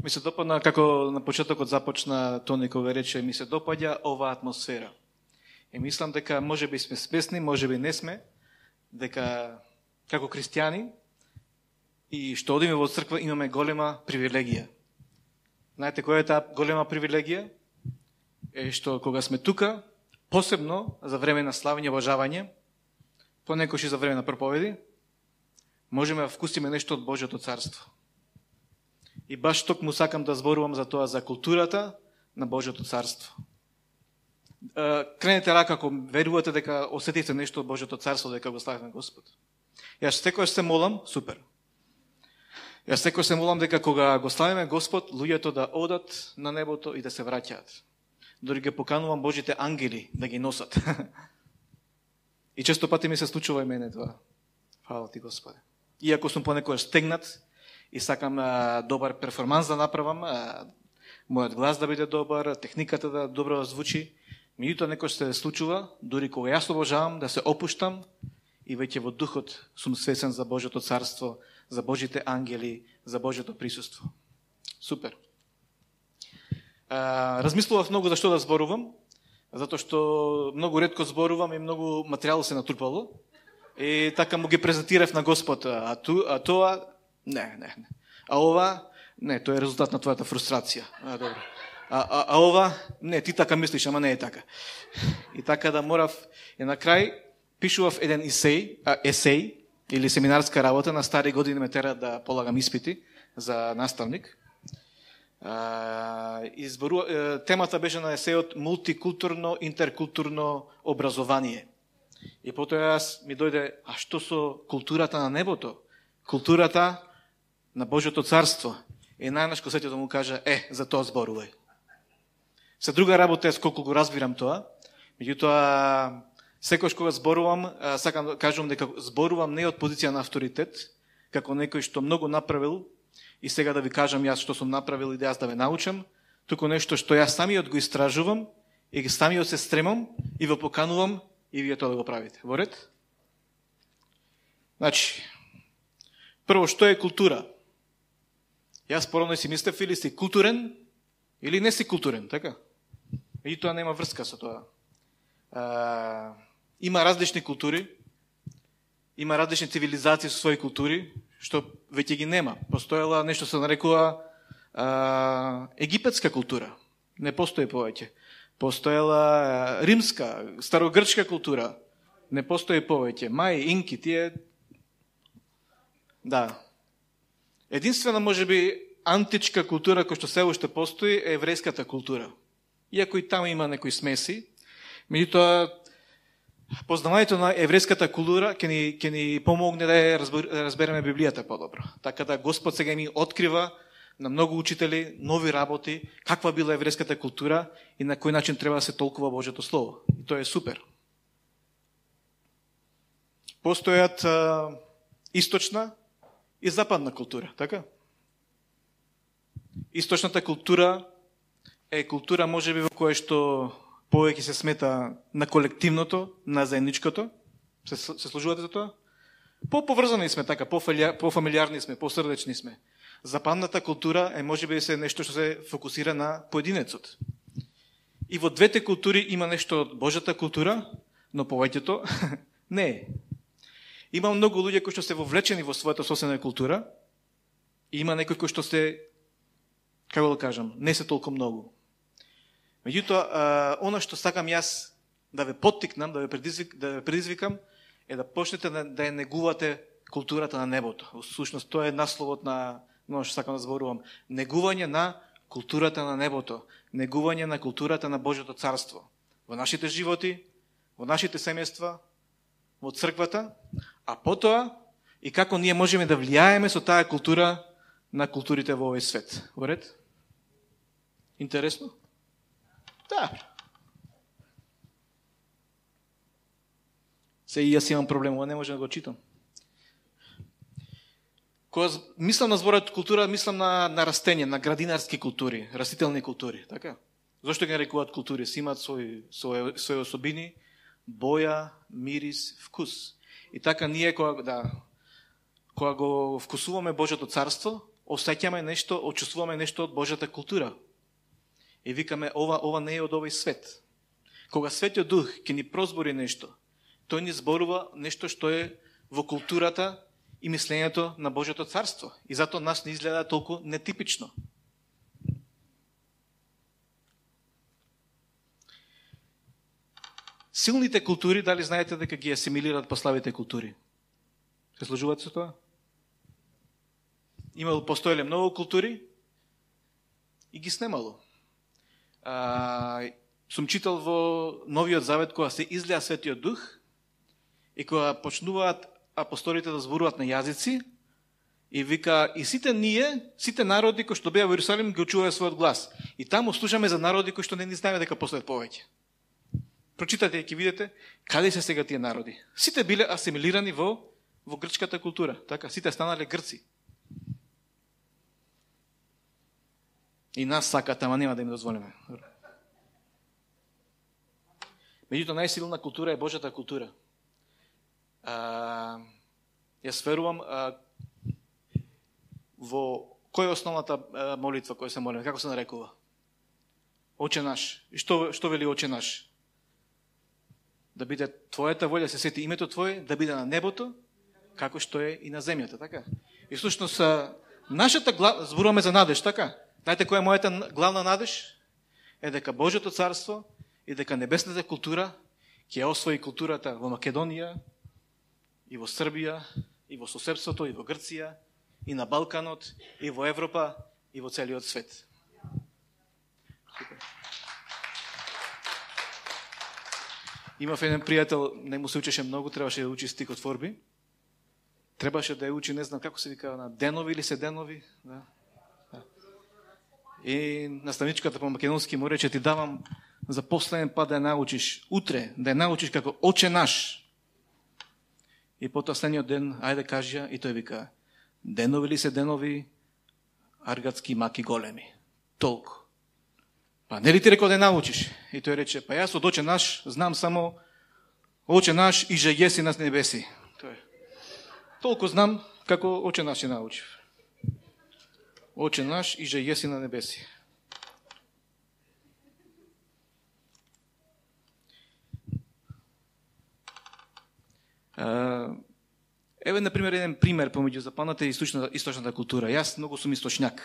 Ми се допадна, како на почетокот започна Тони кога рече, ми се допаѓа оваа атмосфера. И мислам дека може би сме спесни, може би не сме, дека како христијани и што одиме во црква имаме голема привилегија. Знаете која е таа голема привилегија? Е што кога сме тука, посебно за време на славење и обожавање, понекогаш и за време на проповеди, можеме да вкусиме нешто од Божјото царство. И баш токму сакам да зборувам за тоа, за културата на Божјото царство. Кренете рака ако верувате дека осетите нешто од Божјото царство, дека го славиме Господ. Јас секојаш се молам, супер. Јас секојаш се молам дека кога го славиме Господ, луѓето да одат на небото и да се враќаат. Дори ги поканувам Божите ангели да ги носат. И често пати ми се случува и мене тоа. Фала ти, Господе. Иако сум понекогаш стегнат и сакам добар перформанс да направам, мојот глас да биде добар, техниката да добро звучи, меѓутоа некош се случува, дури кога јас обожавам, да се опуштам и веќе во духот сум свесен за Божјото царство, за Божите ангели, за Божјото присуство. Супер. Размислував многу за што да зборувам, затоа што многу ретко зборувам и многу материјал се натрупало. И така му ги презентирав на Господ. А тоа, не. А ова, не, тоа е резултат на твојата фрустрација. Добро. А ова, не, ти така мислиш, ама не е така. И така да морав, и на крај пишував еден есеј, или семинарска работа, на стари години ме тера да полагам испити за наставник. Темата беше на есејот мултикултурно, интеркултурно образование. И потоа јас ми дојде, а што со културата на небото? Културата на Божјото царство. И најнаш ко сетio да му кажа, за тоа зборувај. Се друга работа е колку го разбирам тоа, меѓутоа секојаш кога зборувам, сакам да кажувам дека зборувам не од позиција на авторитет, како некој што многу направил и сега да ви кажам јас што сум направил и да јас да ве научам, туку нешто што јас самиот го истражувам и самиот се стремам и ве поканувам и вие тоа да го правите. Во ред? Значи, прво, што е култура? Јас порано си мислев или си културен, или не си културен, така? И тоа нема врска со тоа. Има различни култури, има различни цивилизации со своји култури, што веќе ги нема. Постоела нешто се нарекува египетска култура. Не постои повеќе. Постоела римска, старогрчка култура. Не постои повеќе. Мај, инки, тие... Да. Единствена, може би, античка култура која што се уште постои е еврејската култура. Иако и таму има некои смеси, меѓутоа познавањето на еврејската култура ќе ни помогне да ја разбереме Библијата подобро. Така да Господ сега ми открива на многу учители нови работи, каква била еврејската култура и на кој начин треба да се толкува Божјото слово. И тоа е супер. Постојат источна и западна култура, така? Источната култура е култура можеби во која што повеќе се смета на колективното, на заедничкото. Се служувате за тоа? Поврзани сме така, пофамилиарни сме, посрдечни сме. Западната култура е можеби се нешто што се фокусира на поединецот. И во двете култури има нешто од Божјата култура, но повеќето не е. Има многу луѓе кои што се вовлечени во својата собствена култура и има некои кои што се, како да кажам, не се толку многу. Меѓутоа, она што сакам јас да ве поттикнам, да ве предизвикам, е да почнете да ја негувате културата на небото. Во сушност, тоа е насловот на оно што сакам да зборувам. Негување на културата на небото. Негување на културата на Божјото царство. Во нашите животи, во нашите семејства, во црквата, а потоа и како ние можеме да влијаеме со таа култура на културите во овој свет. Во ред? Интересно? Да. Се и јас имам проблем, ова не можем да го читам. Кога мислам на зборот култура, мислам на растење, на градинарски култури, растителни култури, така? Зошто ги нарекуваат култури? Си имаат своји особини, боја, мирис, вкус. И така ние кога го вкусуваме Божјото царство, осеќаме нешто, очувствуваме нешто од Божјата култура. И викаме, ова не е од овој свет. Кога Светиот Дух ќе ни прозбори нешто, тој ни зборува нешто што е во културата и мислењето на Божјото царство. И затоа нас не изгледа толку нетипично. Силните култури, дали знаете дека ги асимилираат послабите култури? Се сложувате со тоа? Постоеле многу култури и ги снемало. Сум читал во Новиот Завет кога се излеа Светиот Дух и кога почнуваат апостолите да зборуваат на јазици и вика, и сите ние, сите народи кои што беа во Иерусалим ги учуваат својот глас. И таму слушаме за народи кои што не ни знаеме дека постојат повеќе. Прочитате и ќе видите каде се сега тие народи. Сите биле асимилирани во грчката култура. Така, сите станале грци. И нас сакат, ама нема да им дозволиме. Меѓутоа, најсилна култура е Божјата култура. Јас верувам во која е основната молитва која се молиме? Како се нарекува? Оче наш. И што вели Оче наш? Да биде Твојата волја, се сети името Твое, да биде на небото, како што е и на земјата, така? И всушност нашата зборуваме за надеж, така? Знаете која е мојата главна надеж? Е дека Божјото царство и дека небесната култура ќе освои културата во Македонија, и во Србија, и во соседството, и во Грција, и на Балканот, и во Европа, и во целиот свет. Имав еден пријател, не му се учеше многу, требаше да учи стихотворби. Требаше да ја учи, не знам како се вика, на денови или седенови. Да. И наставничката по македонски му рече, ти давам за последен пат да ја научиш, утре, да ја научиш како Оче наш. И потоа следниот ден, ајде кажи ја, и тој вика, денови ли се денови, аргатски маки големи. Толку. Па не ли ти рекол да ја научиш? И тој рече, па јас од Оче наш знам само Оче наш и же јеси на небеси. Толку знам како Оче наш ја научив. Оче наш и же јеси на небеси. Еве, например, еден пример помеѓу западната и источната култура. Јас многу сум источњак.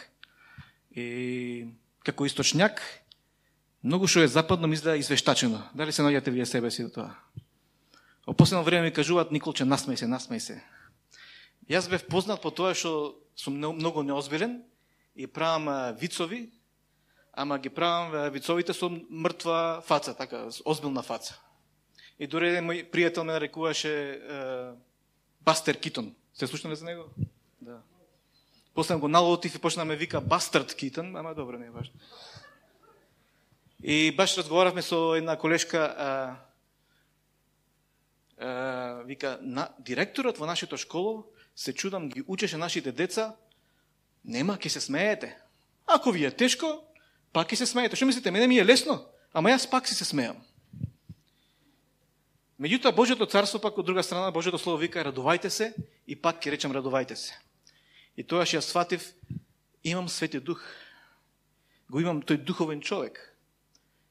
И како источњак, многу што е западно ми изгледа извештачено. Дали се наоѓате вие себе си до тоа? Во последно време ми кажуваат, Николче, насмеј се. Јас бев познат по тоа што сум многу неозбилен и правам вицови, ама ги правам вицовите со мртва фаца, така, озбилна фаца. И дори еден мој пријател ме нарекуваше Бастер Китон. Се слушнали за него? Да. После го налотив и почна ме вика Бастард Китон, ама добро, не е важно. И баш разговаравме со една колешка, вика, директорот во нашето школо, се чудам, ги учеше нашите деца, нема, ке се смеете. Ако ви е тешко, пак ке се смеете. Што мислите, мене ми е лесно, ама јас пак си се смеам. Меѓутоа, Божјото царство, пак од друга страна, Божјото слово вика, радувајте се, и пак ќе речем радувајте се. И тоа што ја сватив, имам Свети Дух. Го имам тој духовен човек.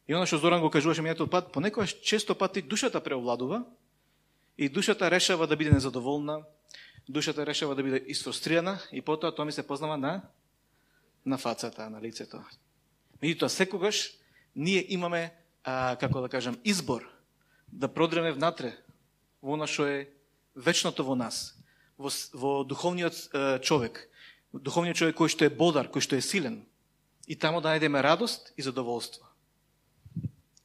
И оно што Зоран го кажуваше минатиот пат, понекогаш често пати душата преовладува и душата решава да биде незадоволна, душата решава да биде изфрустрирана и потоа тоа ми се познава на фацата, на лицето. Меѓутоа, секогаш ние имаме, како да кажам, избор да продреме внатре во она што е вечното во нас, во духовниот човек кој што е бодар, кој што е силен, и тамо да најдеме радост и задоволство.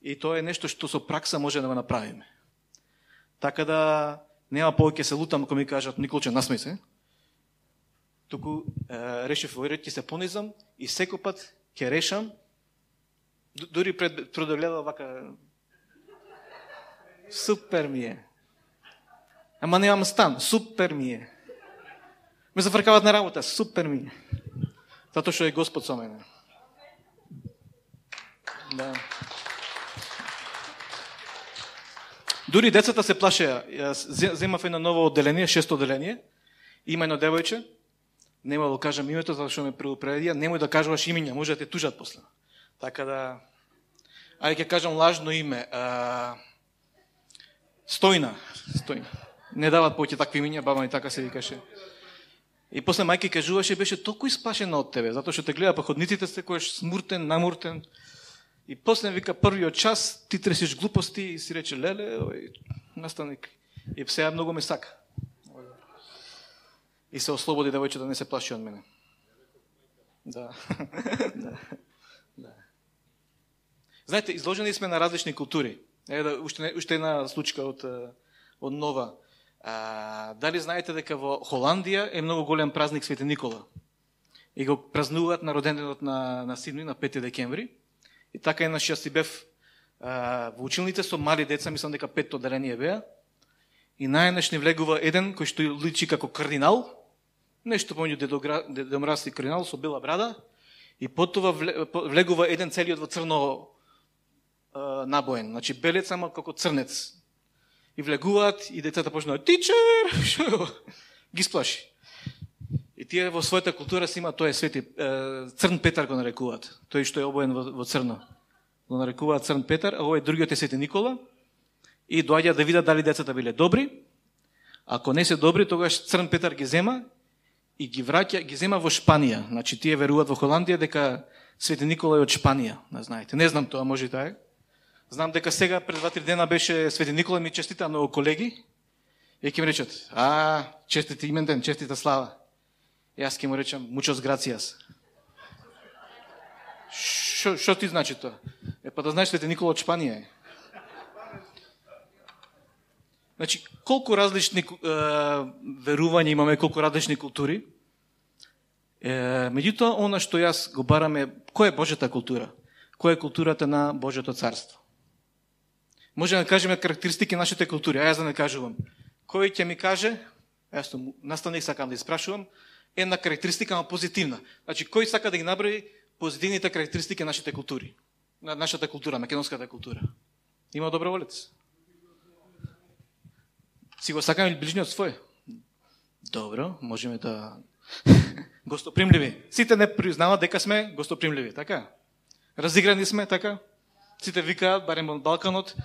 И тоа е нешто што со пракса може да го направиме. Така да нема повеќе се лутам кога ми кажат, Николче, насмеј се. Туку решив во ред, ќе се понизам и секој пат ќе решам, дури пред продолева вака, супер ми е. Ама немам стан, супер ми е. Ме зафркават на работа, супер ми е. Затоа што е Господ со мене. Да. Дури децата се плашеа. Земав едно ново одделение, 6 одделение. Има едно девојче. Нема да кажам името, затоа што ме предупредија, немој да кажуваш имиња, може да те тужат после. Така да, ајде ќе кажам лажно име. Стојна. Не дават повеќе такви имиња, баба ми така се викаше. И после мајка кажуваше, беше толку исплашена од тебе, затоа што те гледа по ходниците, секојаш смуртен, намуртен. И после вика првиот час, ти тресиш глупости и си рече, леле, наставник, и сега многу ме сака. И се ослободи девојче да не се плаши од мене. Да. Да. Знаете, изложени сме на различни култури. Уште една случка од нова. Дали знаете дека во Холандија е многу голем празник Свети Никола? И го празнуваат на роденденот на Сидни на 5 декември. И така еднаш јас си бев во училните со мали деца, мислам дека 5 одделение беа. И најнаш ни влегува еден кој што личи како кардинал, нешто помеѓу Дедо Мраз и кардинал со бела брада, и потова влегува еден целиот во црно набоен, значи белец, ама како црнец. И влегуваат и децата почнуваат тичер, ги сплаши. И тие во својата култура си има, тој е свети, Црн Петар го нарекуваат, тој што е обоен во црно. Го нарекуваат Црн Петар, а овој другиот е Свети Никола, и доаѓа да видат дали децата биле добри. Ако не се добри, тогаш Црн Петар ги зема и ги враќа, ги зема во Шпанија. Значи тие веруваат во Холандија дека Свети Никола е од Шпанија, не знаете. Не знам тоа, може и таа. Знам дека сега пред 2-3 дена беше Свети Никола, ми честита многу колеги. И ќе ми речат: честит имен ден, честита слава. И јас ќе му речам: muchas gracias. Што ти значи тоа? Па да знаеш, Свети Никола од Шпанија е. Значи, колку различни верувања имаме, колку различни култури. Меѓутоа, она што јас го барам е, која е Божјата култура? Која е културата на Божјото царство? Може да кажеме карактеристики на нашите култури, а јас да не кажувам. Кој ќе ми каже, јас наставник сакам да испрашувам, една карактеристика, но позитивна. Значи, кој сака да ги наброи позитивните карактеристики на нашите култури? На нашата култура, македонската култура. Има доброволец? Си го сакаме ближниот свој? Добро, можеме да... Гостопримливи. Сите не признават дека сме гостопримливи, така? Разиграни сме, така? Сите викаат, барем од Балканот,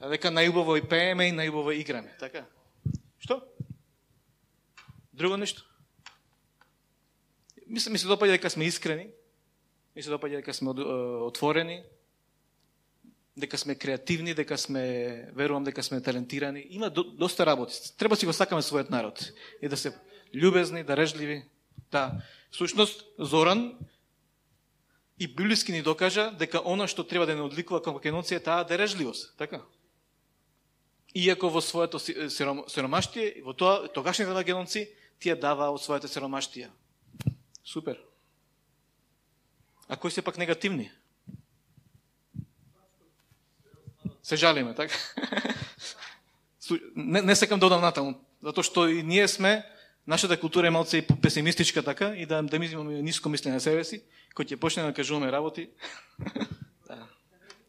дека најубаво и пееме и најубаво играме, така? Што? Друго нешто? Ми се допаѓа дека сме искрени, ми се допаѓа дека сме отворени, дека сме креативни, дека сме, верувам дека сме талентирани. Има доста работи. Треба си го сакаме својот народ. И да се љубезни, дарежливи. Да. Всушност, Зоран и библиски ни докажа дека она што треба да не одликува како македонци е таа дарежливост. Така? Иако во своето сиромаштие, во тоа, тогашните македонци, тие дава од својата сиромаштија. Супер. А кои се пак негативни? Се жалиме, така? Не сакам да одам натаму, затоа што и ние сме, нашата култура е малце и песимистичка, така, и да ми имаме ниско мислење на себе си, кој ќе почне да кажуваме работи.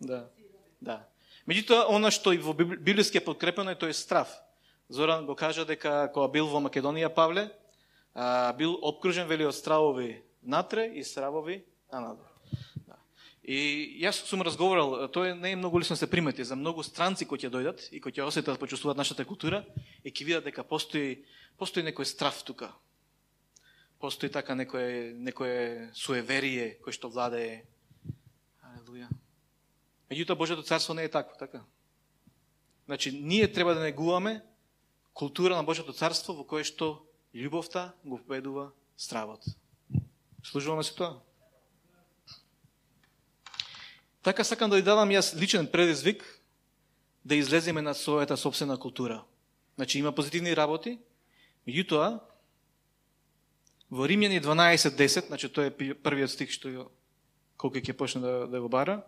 Да. Меѓутоа, она што и во библиски е подкрепено е тој страв. Зоран го кажа дека кога бил во Македонија, Павле, бил обкружен, вели, од стравови натре и стравови нанадвор. И јас сум разговарал, тоа не е многу лесно се примети за многу странци кои ќе дојдат и кои ќе осетат, почувствуваат нашата култура и ќе видат дека постои некој страв тука. Постои така некое суеверие кој што владее. Алелуја. Меѓутоа Божјото царство не е такво, така. Значи, ние треба да негуваме култура на Божјото царство во кое што љубовта го победува стравот. Служуваме се тоа? Така сакам да ви давам јас личен предизвик да излеземе на својата собствена култура. Значи, има позитивни работи, меѓутоа, во Римјани 12.10, значи тој е првиот стих што колку ќе почне да го бара,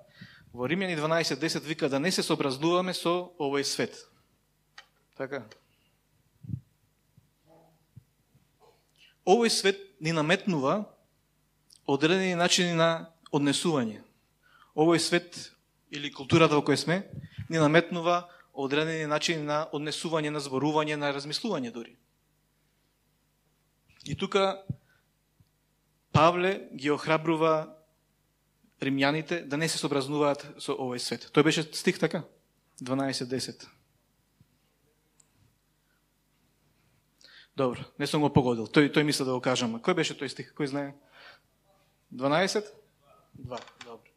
во Римјани 12.10 вика да не се сообразуваме со овој свет. Така. Овој свет ни наметнува одредени начини на однесување. Овој свет, или културата во која сме, ни наметнува одредени начини на однесување, на зборување, на размислување дори. И тука Павле ги охрабрува римјаните да не се сообразнуваат со овој свет. Тој беше стих така? 12:10. Добро, не сум го погодил. Тој мисля да го кажам. Кој беше тој стих? Кој знае? 12? 2. Добро.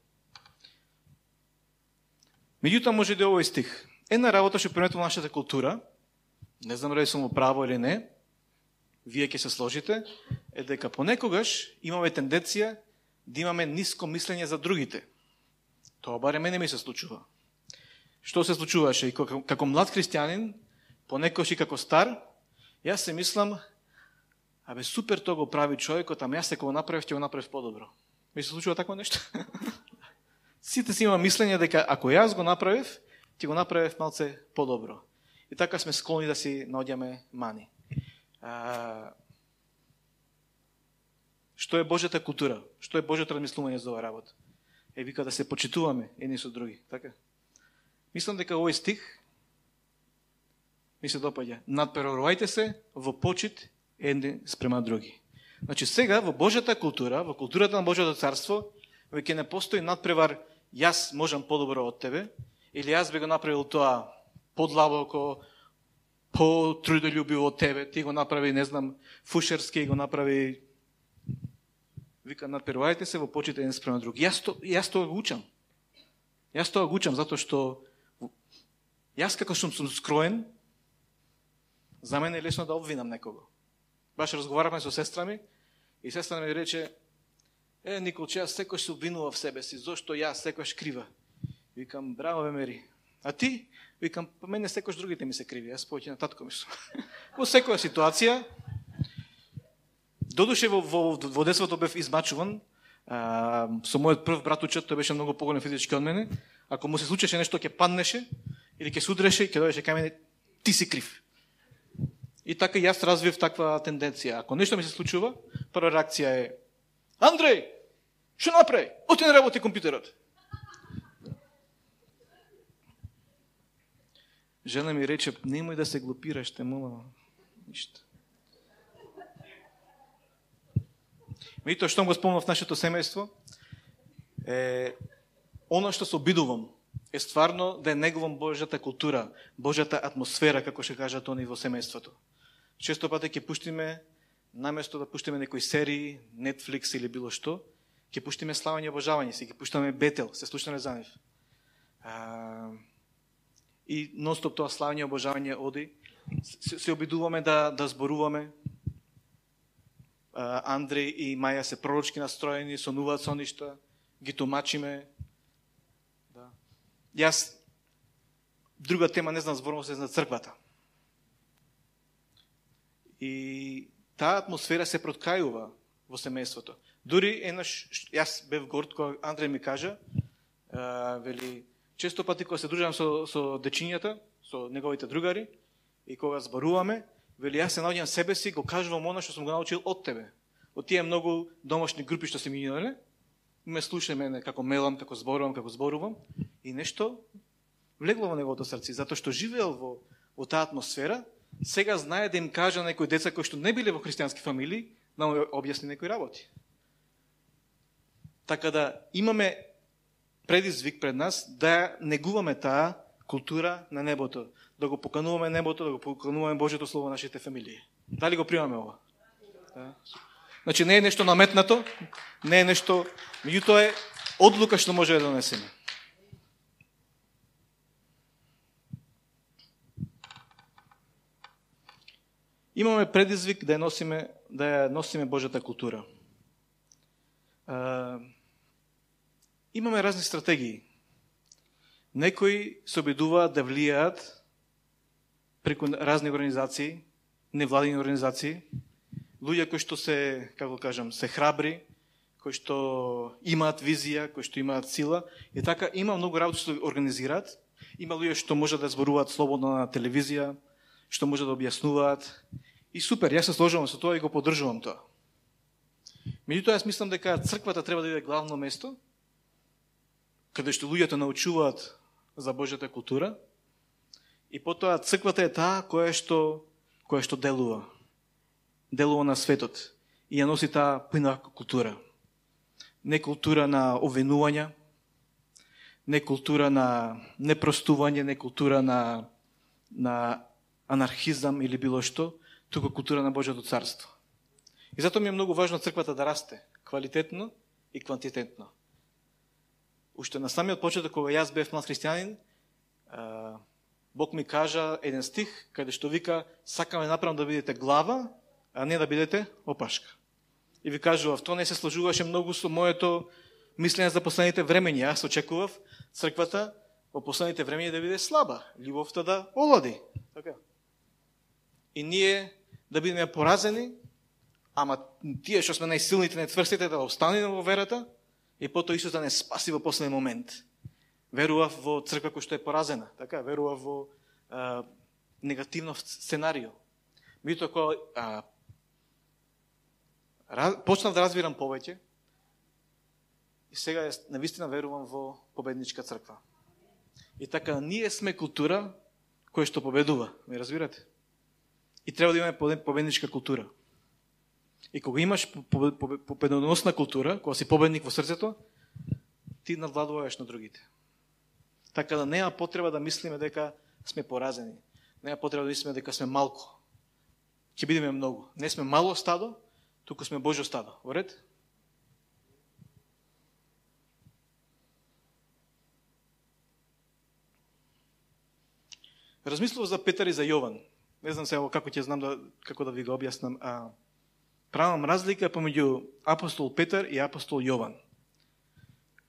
Меѓутоа може да е овој стих. Една работа што приметува нашата култура, не знам дали сум право или не, вие ќе се сложите, е дека понекогаш имаме тенденција да имаме ниско мислење за другите. Тоа барем мене ми се случува. Што се случуваше? И како млад христијанин, понекогаш и како стар, јас се мислам, супер тоа го прави човекот, ама јас ако го направив, ќе го направив подобро. Ми се случува такво нешто? Сите си има мислење дека ако јас го направив, ќе го направив малце подобро. И така сме склони да си наоѓаме мани. Што е Божјата култура? Што е Божјото размислување за оваа работа? Вика да се почитуваме едни со други, така? Мислам дека овој стих ми се допаѓа. Надпреварувајте се во почит едни спрема други. Значи сега во Божјата култура, во културата на Божјото царство, веќе не постои надпревар јас можам подобро од тебе, или јас би го направил тоа подлабоко, по-трудолюбиво од тебе, ти го направи, не знам, фушерски, го направи. Вика, надпреварувајте се во почит еден спрема друг. Јас тоа го учам. Јас тоа го учам, затоа што јас како сум скроен, за мене е лесно да обвинам некого. Баш разговараме со сестра ми и сестра ми рече, Николче, јас секој се обвинува в себе си, зошто јас секојаш крива. Викам, браво бе Мери. А ти? Викам, па мене секојаш другите ми се криви, јас повеќе на татко ми сум. Во секоја ситуација, додуше во детството бев измачуван, со мојот прв братучет, тој беше многу поголем физички од мене, ако му се случеше нешто ќе паднеше, или ќе судреше, ќе дојдеше кај мене, ти си крив. И така јас развив таква тенденција. Ако нешто ми се случува, прва реакција е Андреј, што направи? Оти не работи компјутерот. Жена ми рече, немој да се глупираш, те молам. Ништо. Меѓутоа, што го спомнав нашето семејство, оно што се обидувам е стварно да негувам Божјата култура, Божјата атмосфера, како ќе кажат они во семејството. Често пати ќе пуштиме, наместо да пуштиме некои серии, Netflix или било што, ќе пуштиме славање и обожавање си, ќе пуштиме Бетел, се слушаме за нив. И нонстоп тоа славање и обожавање оди. Се обидуваме да зборуваме. Андреј и Маја се пророчки настроени, сонуваат со ништа, ги тумачиме. Да. Јас, друга тема, не знам, зборувам се за црквата. И таа атмосфера се проткајува во семејството. Дури еднаш, јас бев горд кога Андреј ми кажа, вели, често пати кога се дружам со дечињата, со неговите другари, и кога зборуваме, вели, јас се наоѓам себе си, го кажувам она што сум го научил од тебе. Од тие многу домашни групи што се минале, ме слуша мене како мелам, како зборувам, и нешто влегло во неговото срце, затоа што живеел во таа атмосфера, сега знае да им кажа некои деца кои што не биле во христијански фамилии, да му објасни некои работи. Така да имаме предизвик пред нас да негуваме таа култура на небото, да го покануваме небото, да го покануваме Божјото Слово во нашите фамилии. Дали го примаме ова? Да. Значи не е нешто наметнато, не е нешто, меѓутоа е одлука што може да донесеме. Имаме предизвик да ја носиме Божјата култура. Имаме разни стратегии. Некои се обидуваат да влијаат преку разни организации, невладини организации, луѓе кои што се, како кажам, се храбри, кои што имаат визија, кои што имаат сила, и така има многу работи што организираат. Има луѓе што можат да зборуваат слободно на телевизија, што можат да објаснуваат. И супер, јас се сложувам со тоа и го поддржувам тоа. Меѓутоа, јас мислам дека црквата треба да биде главно место, каде што луѓето научуваат за Божјата култура, и потоа црквата е таа која што делува. Делува на светот. и ја носи таа поинака култура. Не култура на овенување, не култура на непростување, не култура на анархизам или било што, туку култура на Божјото царство. И затоа ми е многу важно црквата да расте, квалитетно и квантитетно. Уште на самиот почеток, кога јас бев млад христијанин, Бог ми кажа еден стих, каде што вика, сакаме направо да бидете глава, а не да бидете опашка. И ви кажував, тоа не се сложуваше многу со моето мислење за последните времења. Јас очекував црквата во последните времења да биде слаба, љубовта да олади. Така. И ние да бидеме поразени, ама тие што сме најсилните, најцврстите да останеме во верата, и потоа Исус да не спаси во последен момент. Верував во црква која што е поразена, така, верував во негативно сценарио. Меѓутоа кога почнав да разбирам повеќе, и сега навистина верувам во победничка црква. И така, ние сме култура која што победува, ме разбирате? И треба да имаме победничка култура. И кога имаш победоносна култура, кога си победник во срцето, ти надвладуваш на другите. Така да нема потреба да мислиме дека сме поразени. Нема потреба да мислиме дека сме малко. Ќе бидеме многу. Не сме мало стадо, туку сме Божјо стадо. Во ред? Размислував за Петар и за Јован. Не знам сега како ќе знам како да ви го објаснам. Правам разлика помеѓу апостол Петар и апостол Јован.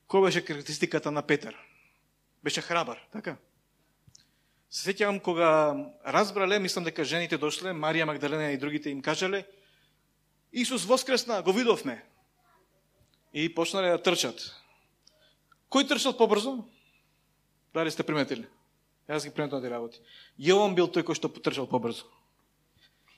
Која беше карактеристиката на Петар? Беше храбар, така? Се сеќавам кога разбрале, мислам дека жените дошле, Марија Магдалена и другите им кажале, Исус воскресна, го видовме. И почнале да трчат. Кој трчал побрзо? Дали сте приметили? Јас ги приметувам тие работи. Јован бил тој кој што потрчал побрзо.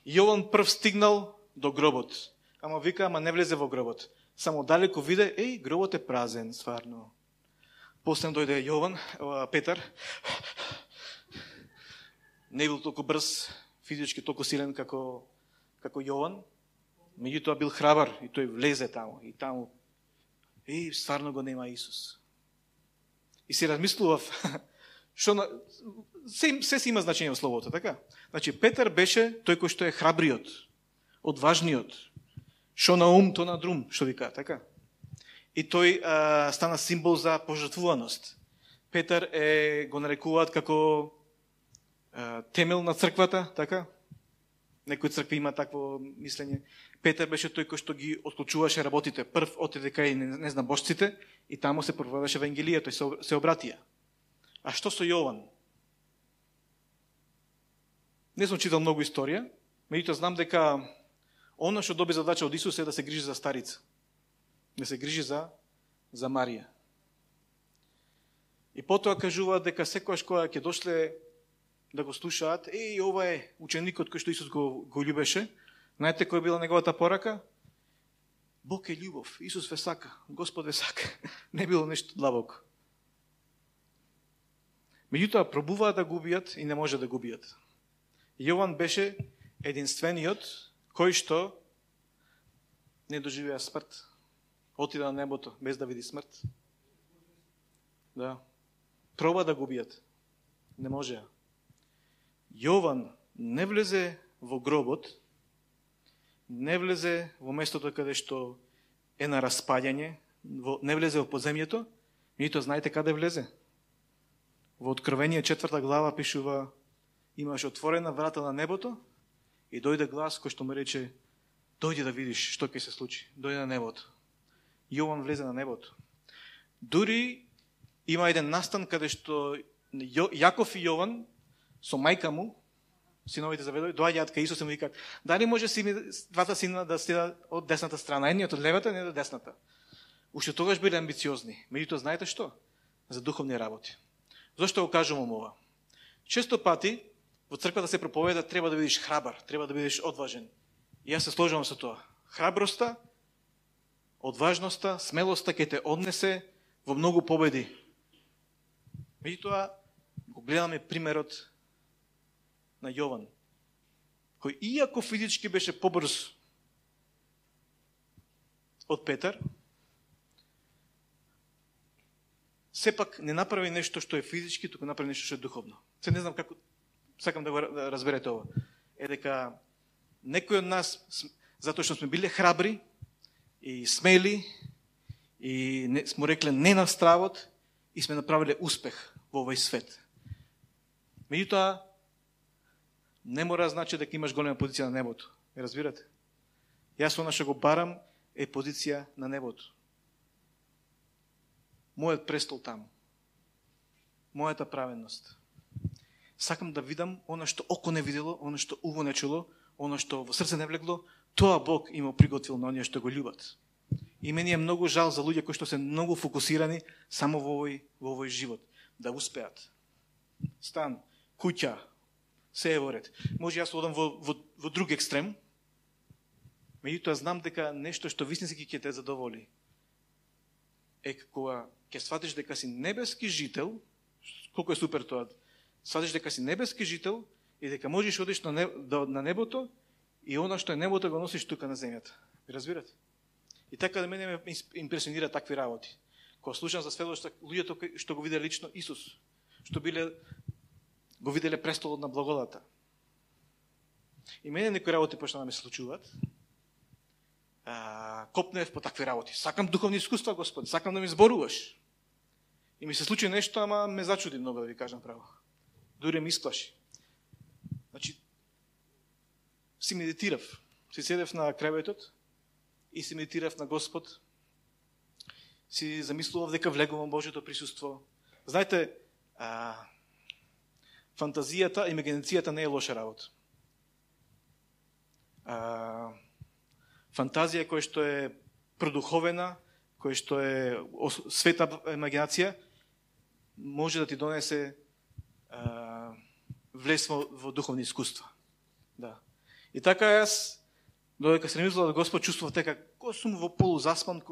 Јован прв стигнал до гробот. Ама вика, ама не влезе во гробот. Само далеко виде, гробот е празен, стварно. После дојде Јован, Петар. Не бил толку брз, физички толку силен како Јован. Меѓутоа бил храбар и тој влезе таму. И таму, стварно го нема Исус. И си размислував, се си има значење во словото, така? Значи, Петар беше тој кој што е храбриот, одважниот. Шо на ум, то на друм, што вика, така? И тој стана символ за пожртвуваност. Петар го нарекуваат како темел на црквата, така? Некои цркви има такво мислење. Петар беше тој кој што ги отклучуваше работите. Прв отиде кај незнабожците и таму се проповедаше евангелијата и се обратија. А што со Јован? Не сум читал многу историја, меѓутоа знам дека она што доби задача од Исус е да се грижи за старица. Да се грижи за Марија. И потоа кажуваат дека секојаш кога ќе дошле да го слушаат, ова е ученикот кој што Исус го љубеше. Знаете која била неговата порака? Бог е љубов, Исус ве сака, Господ ве сака. Не било нешто длабоко. Меѓутоа пробуваат да го убијат и не може да го убијат. Јован беше единствениот кој што не доживеа смрт. Отида на небото без да види смрт. Да. Проба да го убијат. Не можеа. Јован не влезе во гробот, не влезе во местото каде што е на распаѓање, не влезе во подземјето, меѓутоа знаете каде влезе? Во Откровение 4 глава пишува, имаш отворена врата на небото и дојде глас кој што му рече, дојди да видиш што ќе се случи, дојде на небото. Јован влезе на небото. Дури има еден настан каде што Јаков и Јован со мајка му, синовите Заведови, доаѓаат кај Исус и му викаат, дали може двата сина да седат од десната страна, едниот од левата, не од десната. Уште тогаш биле амбициозни. Меѓутоа знаете што? За духовни работи. Зошто го кажувам ова? Често пати во црквата се проповеда треба да бидеш храбар, треба да бидеш одважен. И јас се сложувам со тоа. Храброста, одважноста, смелоста ќе те однесе во многу победи. Меѓутоа го гледаме примерот на Јован, кој иако физички беше побрз, од Петар, сепак не направи нешто што е физички, туку направи нешто што е духовно. Се не знам како, сакам да го разберете ова. Е дека некои од нас, затоа што сме биле храбри и смели, и сме рекле не на стравот, и сме направиле успех во овој свет. Меѓутоа, не мора да значи дека имаш голема позиција на небото. Ме разбирате? Јас она што го барам е позиција на небото. Мојот престол таму. Мојата праведност. Сакам да видам она што око не видело, она што уво не чуло, она што во срце не влегло, тоа Бог има приготвил на оние што го љубат. И мене е многу жал за луѓе кои што се многу фокусирани само во овој живот, да успеат. Стан, куќа, се е во ред. Може јас одам во друг екстрем, меѓутоа знам дека нешто што вистински ќе те задоволи е кога ќе сватиш дека си небески жител, колку е супер тоа, сватиш дека си небески жител и дека можеш одиш на небото и она што е небото го носиш тука на земјата. Ви разбирате? И така да мене ме импресионира такви работи. Кога слушам за сведоштва луѓето што го виделе лично Исус, што го виделе престолот на благодата. И мене некои работи почна да ме случуваат. Копнев по такви работи. Сакам духовни искуства, Господи, сакам да ми зборуваш. И ми се случи нешто, ама ме зачуди многу, да ви кажам право. Дури ме исплаши. Значи, си медитирав. Си седев на креветот и си медитирав на Господ. Си замислував дека влегувам Божјото присуство. Знаете, фантазијата, имагинацијата не е лоша работа. Фантазија која што е продуховена, која што е света имагинација, може да ти донесе влез во духовни искуства. Да. И така јас, додека се мислам да Господ чувствував дека кој сум во полузаспана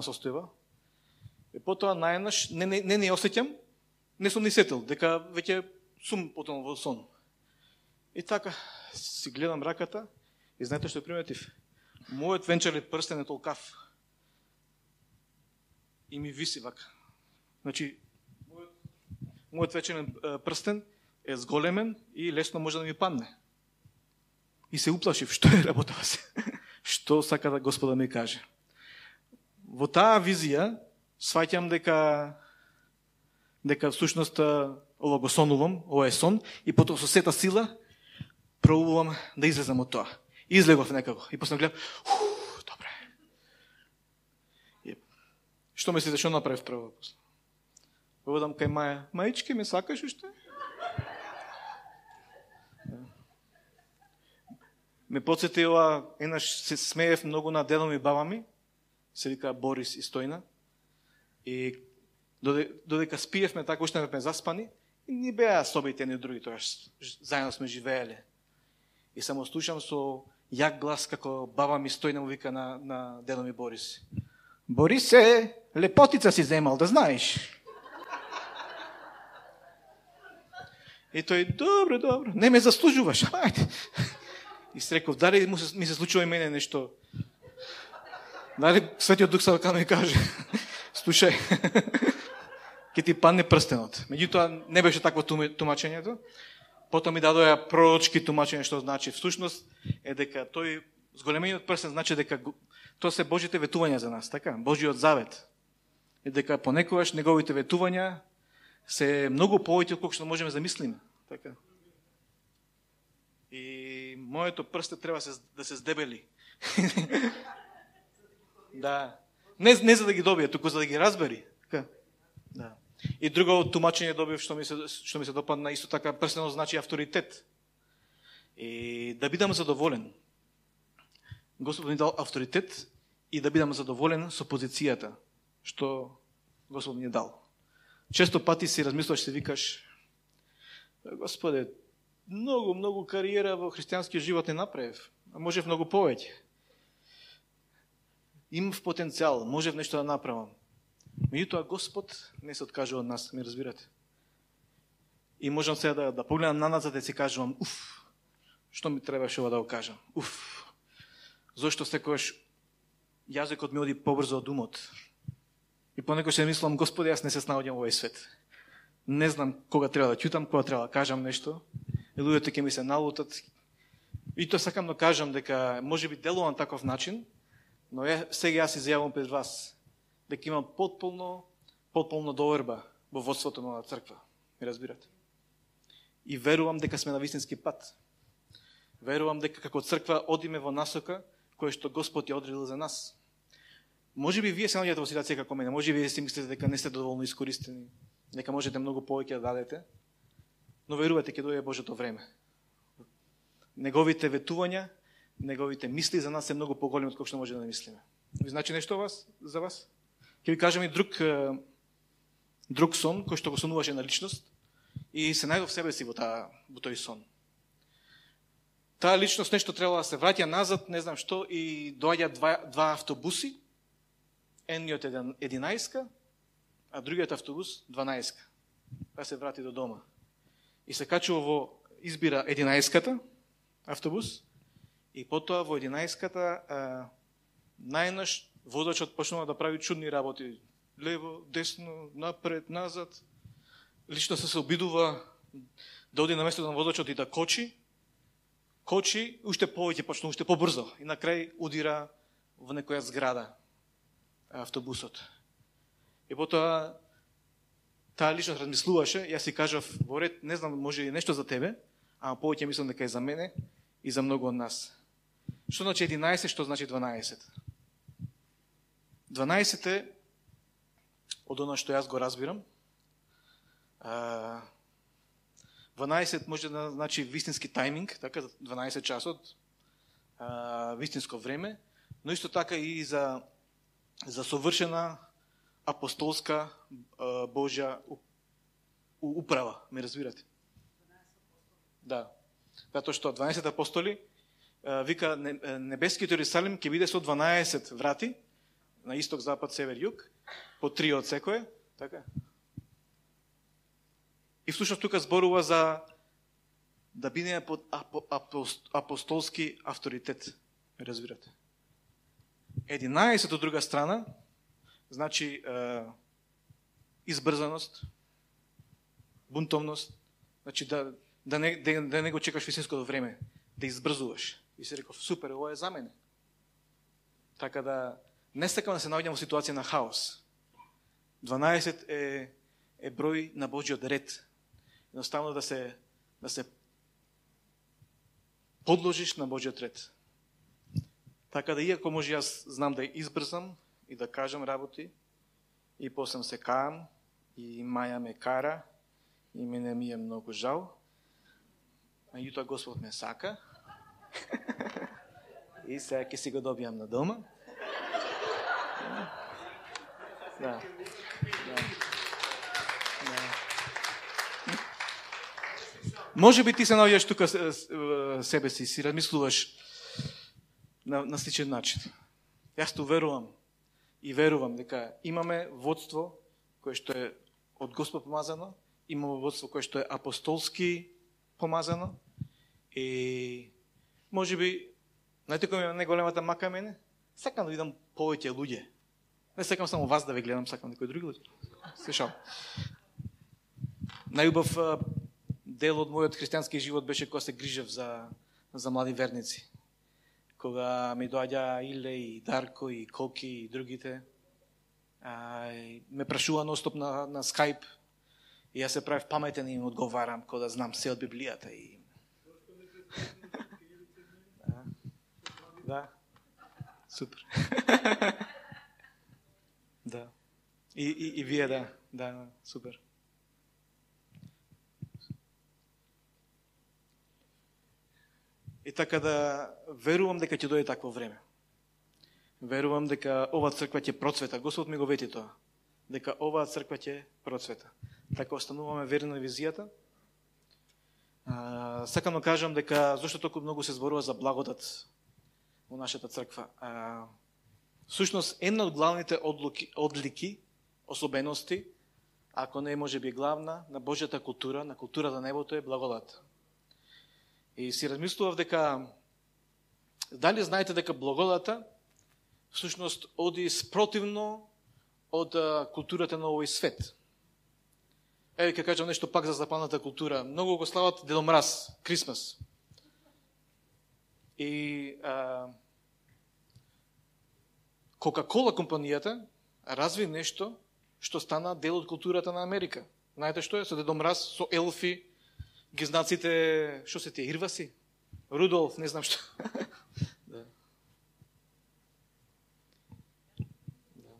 состојба, и потоа најнаш не осеќам, не сум ни сетил, дека веќе сум потонал во сон. И така, си гледам раката и знаете што приметив? Мојот венчален прстен е толкав. И ми виси вака. Значи, мојот венчален прстен е зголемен и лесно може да ми падне. И се уплашив, што е работава се? Што сака да Господа ми каже? Во таа визија сваќам дека всушност ова го сонувам, ова е сон, и потоа со сета сила пробувам да излезам од тоа. Излегов некако и после гледам, добре. Што мислите, што направив прво? Одам кај Маја. Мајчке, ме сакаш уште? Ме подсетила, еднаш се смеев многу на дедо ми баба ми, се вика Борис и Стојна. И додека спиевме, така уште ме заспани, и ни беа собите ни други, тогаш заедно сме живееле. И само слушам со јак глас како баба ми Стојна му вика на дедо ми Борис. Борисе, лепотица си земал, да знаеш. И тој, добро, не ме заслужуваш, ајде. И се реков, дали ми се случува и мене нешто? Дали Светиот Дух сака да ми каже, слушај, ќе ти падне прстенот. Меѓутоа, не беше такво тумачењето. Потом ми дадоја пророчки тумачење, што значи всушност е дека тој зголемениот прстен значи дека тоа се Божите ветувања за нас, така? Божиот завет. И дека понекогаш неговите ветувања се многу повеќе од колку што можеме замислиме, така? И моето прсте треба да се здебели. Да. Не за да ги добие, туку за да ги разбери. Така? Да. И друго тумачење добив што ми се допадна, исто така прстенот значи авторитет. И да бидам задоволен. Господ ми дал авторитет и да бидам задоволен со позицијата што Господ ми дал. Често пати си размислуваш, се викаш, Господе, многу кариера во христијанскиот живот не направив, а можев многу повеќе. Имав потенцијал, можев нешто да направам. Меѓутоа Господ не се откажува од нас, ми разбирате. И можам сега да погледам на назад и си кажувам, што ми требаше ова да го кажам. зошто секогаш јазикот ми оди побрзо од умот. И понекогаш се мислам, Господи, јас не се снаоѓам во овој свет. Не знам кога треба да ќутам, кога треба да кажам нешто. И луѓето ќе ми се налутат. И тоа сакам да кажам дека можеби делувам таков начин, но сега јас изјавувам пред вас дека имам потполно доверба во водството на црква. Ми разбирате? И верувам дека сме на вистински пат. Верувам дека како црква одиме во насока која што Господ ја одредил за нас. Може би вие се наоѓате во ситуација како мене, може би вие си мислите дека не сте доволно искористени, дека можете многу повеќе да дадете, но верувате ќе дојде Божјото време. Неговите ветувања, неговите мисли за нас се многу поголеми од колку што може да мислиме. Ви значи нешто за вас? Ќе ви кажам и друг сон кој што го сонуваше на личност и се најдов себе си во тој сон. Таа личност нешто требало да се враќа назад, не знам што, и доаѓа два автобуси, едниот 11, а другиот автобус 12. Па се врати до дома. И се качува избира 11-ката автобус, и потоа во 11-ката најнаш водачот почнува да прави чудни работи. Лево, десно, напред, назад. Лично се обидува да оди на местото на водачот и да кочи, уште повеќе почна, уште побрзо. И на крај удира во некоја зграда автобусот. И потоа таа личност размислуваше, јас си кажав, во ред, не знам, може и нешто за тебе, ама повеќе мислам дека е за мене и за многу од нас. Што значи 11, што значи 12? 12 е, од оно што јас го разбирам, 12 може да значи вистински тајминг, така, 12 часот, вистинско време, но исто така и за совршена апостолска Божја управа, ме разбирате? Да. Затоа што 12 апостоли вика небескиот Јерусалим ќе биде со 12 врати на исток, запад, север, југ, по 3 од секое, така? И всушност тука зборува за да биде под апостолски авторитет, разбирате. 11 од друга страна, значи избрзаност, бунтовност, значи да не го чекаш вистинското време, да избрзуваш. И си реков, супер, ова е за мене. Така да не сакам да се наоѓам во ситуација на хаос. 12 е број на Божјиот ред. Едноставно да се подложиш на Божјиот ред. Така да иако може јас знам да избрзам и да кажам работи, и после се каам, и Маја ме кара, и мене ми е многу жал, а јутоа Господ ме сака, и сега ќе си го добијам на дома. Да. Може би ти се наоѓаш тука себе си размислуваш на сличен начин. Јас ту верувам и верувам дека имаме водство кое што е од Господ помазано, имаме водство кое што е апостолски помазано и може би, знаете кој ми е најголемата мака мене? Сакам да видам повеќе луѓе. Не сакам само вас да ве гледам, сакам некои други луѓе. Слушам. Најубав дел од мојот христијански живот беше кога се грижев за млади верници. Кога ми доаѓа Иле и Дарко и Коки и другите, ме прашува ностоп на скайп и јас се правев паметен и им одговарам кога да знам се од Библијата. И... да. Супер. Да. И вие, да, супер. И така да верувам дека ќе дојде такво време. Верувам дека оваа црква ќе процвета. Господ ми го вети тоа. Дека оваа црква ќе процвета. Така остануваме верни на визијата. Сакам да кажам дека зошто толку многу се зборува за благодат во нашата црква. Всушност, една од главните одлики, особености, ако не може би главна, на Божјата култура, на културата на небото е благодат. И си размислував дека Дали знаете дека благодата всушност оди спротивно од културата на овој свет? Еве ќе кажам нешто пак за западната култура. Многу го слават Дедо Мраз, Крисмас. И Кока-кола компанијата разви нешто што стана дел од културата на Америка. Знаете што е? Со Дедо Мраз, со елфи, ги знаците, што се тие, ирваси? Рудолф, не знам што. Да. Да.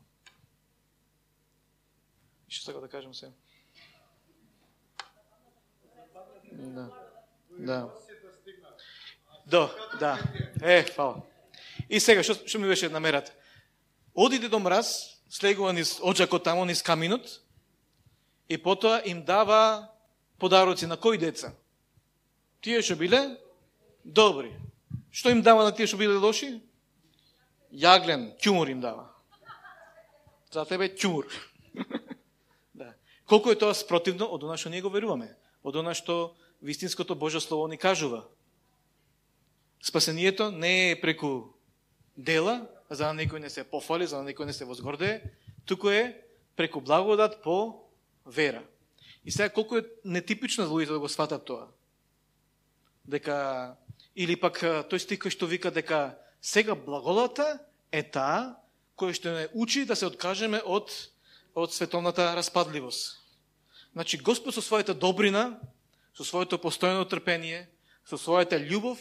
И што сега да кажем се? Да. Да. Да. Фала. И сега, што ми беше намерата? Оди Дедо Мраз, слегува низ оджакот тамо, низ каминот, и потоа им дава подароци на кои деца? Тие што биле добри. Што им дава на тие што биле лоши? Јаглен, ќумур им дава. За тебе ќумур. Да. Колку е тоа спротивно од она што ние го веруваме, од она што вистинското Божјо слово ни кажува. Спасението не е преку дела, за да некој не се пофали, за да некој не се возгордее, туку е преку благодат по вера. И сега колку е нетипично за луѓето да го сватат тоа. Дека, или пак тој стих кој што вика дека сега благодата е таа која што не учи да се откажеме од световната распадливост. Значи Господ со својата добрина, со своето постојано трпение, со својата љубов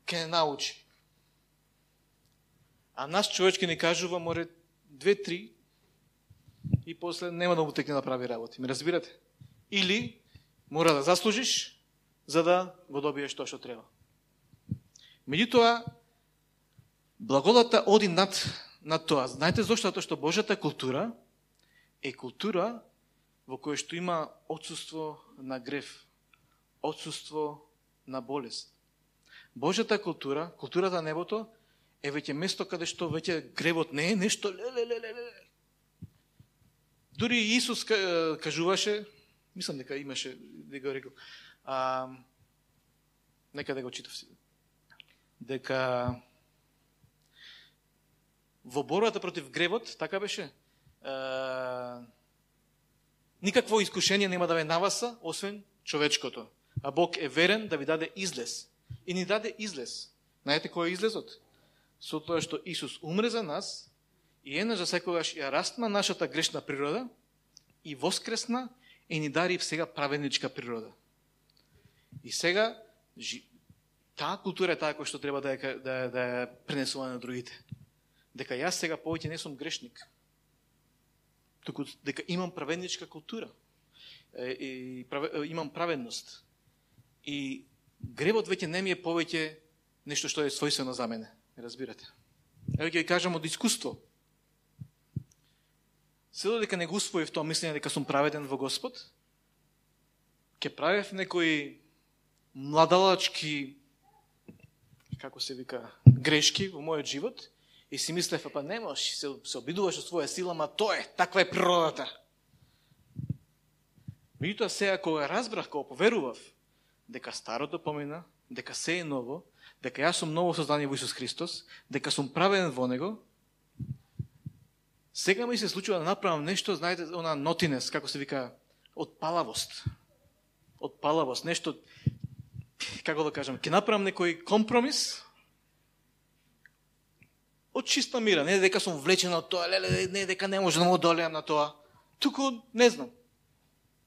ќе не научи. А нас човечки ни кажува море 2-3 и после нема да му текне да прави работи. Ме разбирате? Или мора да заслужиш за да го добиеш тоа што треба. Меѓутоа, благодата оди над тоа. Знаете зошто? Затоа што Божјата култура е култура во која што има отсуство на грев, отсуство на болест. Божјата култура, културата на небото, е веќе место каде што веќе гревот не е нешто лелелелеле. Дури Исус кажуваше, мислам дека имаше, да го рекол, нека да го читав си, дека во борбата против гревот, така беше, никакво искушение нема да ве наваса, освен човечкото. А Бог е верен да ви даде излез. И ни даде излез. Знаете кој е излезот? Со тоа што Исус умре за нас и еднаш за секогаш ја растма нашата грешна природа и воскресна и ни дари сега праведничка природа. И сега таа култура е таа која што треба да ја пренесува на другите. Дека јас сега повеќе не сум грешник. Туку дека имам праведничка култура. Имам праведност. И гревот веќе не ми е повеќе нешто што е својствено за мене. Разбирате? Ево ќе ви кажам од искуство. Се додека не го усвоив тоа мислење дека сум праведен во Господ, ќе правев некои младалачки, како се вика, грешки во мојот живот и си мислев, па не можеш, се обидуваш од своја сила, ма тоа е, таква е природата. Меѓутоа сега кога разбрах, кога поверував дека старото помина, дека се е ново, дека јас сум ново создание во Исус Христос, дека сум праведен во Него, сега ми се случува да направам нешто, знаете, она нотинес, како се вика, од палавост. Од палавост, нешто, како да кажам, ќе направам некој компромис од чиста мира, не дека сум влечен од тоа, не дека не може да му одолеам на тоа, туку не знам.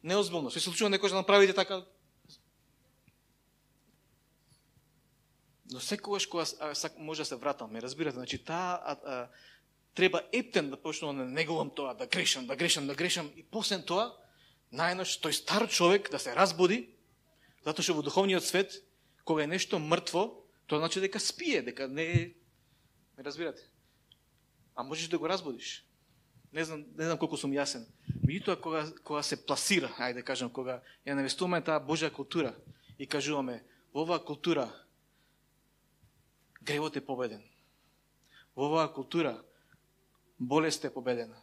Неозбилно. Се случува некој да направите така. Но секогаш кога може да се вратам, ме разбирате, значи таа треба ептен да почнувам да негувам тоа, да грешам и после тоа најнаш тој стар човек да се разбуди, затоа што во духовниот свет кога е нешто мртво, тоа значи дека спие, дека не е, ме разбирате. А можеш да го разбудиш. Не знам колку сум јасен. Меѓутоа кога се пласира, ајде да кажам, кога ја навестуваме таа Божја култура и кажуваме во оваа култура гревот е победен. Во оваа култура болест е победена.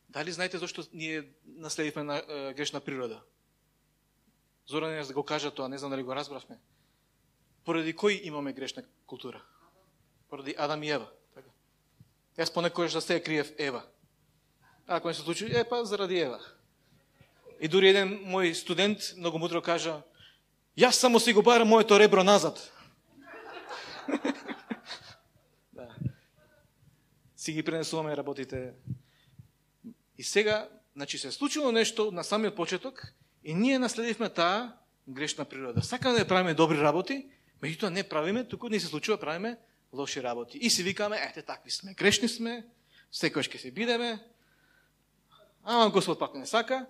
Дали знаете зашто ние наследивме на грешна природа? Зоран да го кажа тоа, не знам дали го разбравме. Поради кој имаме грешна култура? Поради Адам и Ева. Така. Јас понекогаш да се криев Ева. Ако не се случи, заради Ева. И дури еден мој студент многу мудро кажа, јас само си го барам моето ребро назад. Да. Си ги пренесуваме работите. И сега, значи се случило нешто на самиот почеток и ние наследивме таа грешна природа. Сакаме да правиме добри работи, меѓутоа не правиме, туку не се случува правиме лоши работи. И си викаме, ете такви сме, грешни сме, секојаш ќе се бидеме, ама Господ пак не сака,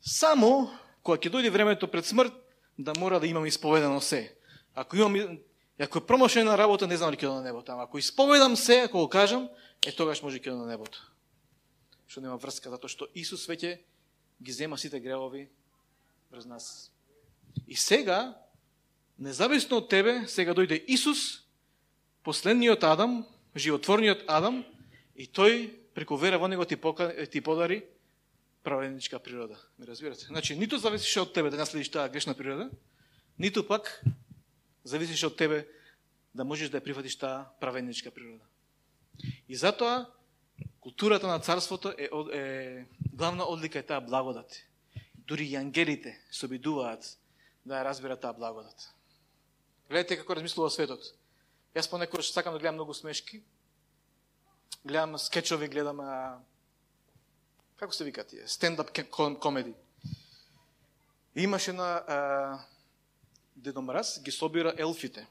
само кога ќе дојде времето пред смрт, да мора да имам исповедано се. Ако е промашена работа, не знам ли ќе на небото, ама ако исповедам се, ако го кажам, тогаш може ќе на небото. Што нема врска, затоа што Исус веќе ги зема сите гревови врз нас. И сега, независно од тебе, сега дојде Исус, последниот Адам, животворниот Адам, и тој преку вера во него ти подари праведничка природа. Ми разбирате? Значи, ниту зависише од тебе да наследиш таа грешна природа, ниту пак зависише од тебе да можеш да ја прифатиш таа праведничка природа. И затоа културата на царството е главна одлика е таа благодат. Дури и ангелите се обидуваат да ја разберат таа благодат. Гледате како размислува светот. Јас понекогаш сакам да гледам многу смешки. Гледам скечови, гледам како се вика тие? Стендап комеди. Имаше на Дедо Мраз ги собира елфите.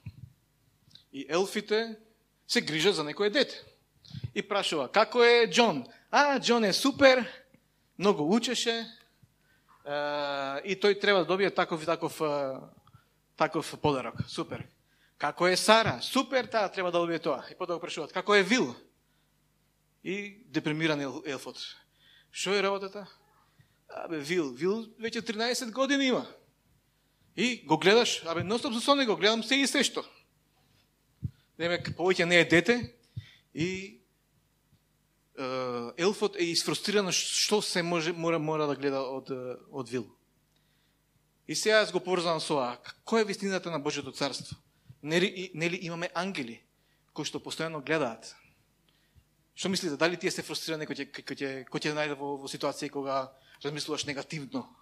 И елфите се грижат за некое дете. И прашува, како е Џон? Џон е супер, многу учеше, и тој треба да добие таков подарок. Супер. Како е Сара? Супер, таа треба да добие тоа. И потоа го прашуваат, како е Вил? И депримиран елфот. Што е работата? Вил веќе 13 години има. И го гледаш, ностоп со него, гледам се и се што. Повеќе не е дете, и елфот е изфрустриран што се мора да гледа од Вил. И сега јас го поврзам со која е вистината на Божјото царство? Нели имаме ангели кои што постојано гледаат? Што мислите, дали тие се фрустрирани кој ќе најде во ситуација кога размислуваш негативно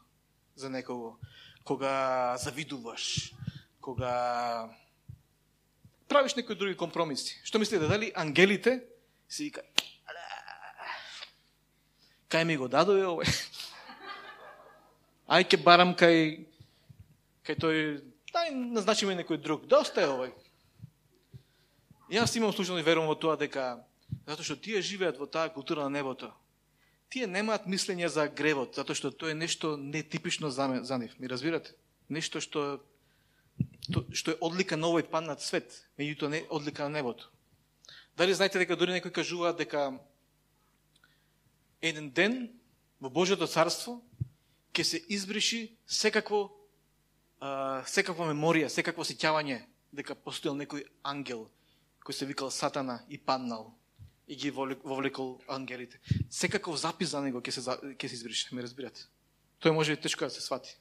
за некого, кога завидуваш, кога правиш некои други компромиси? Што мислите, дали ангелите си вика кај ми го дадове овој? Ај ке барам кај тој, дај назначиме некој друг, доста е овој. Јас имам слушано и верувам во тоа дека затоа што тие живеат во таа култура на небото, тие немаат мислење за гревот, затоа што тоа е нешто нетипично за нив. Ми разбирате? Нешто што е одлика на овој паднат свет, меѓутоа не одлика на небото. Дали знаете дека дори некои кажуваат дека еден ден во Божјото царство ќе се избриши секаква меморија, секакво сеќавање дека постоел некој ангел кој се викал Сатана и паднал и ги вовлекол ангелите. Секаков запис за него ќе се избрише, ме разбирате. Тој може и тешко да се свати.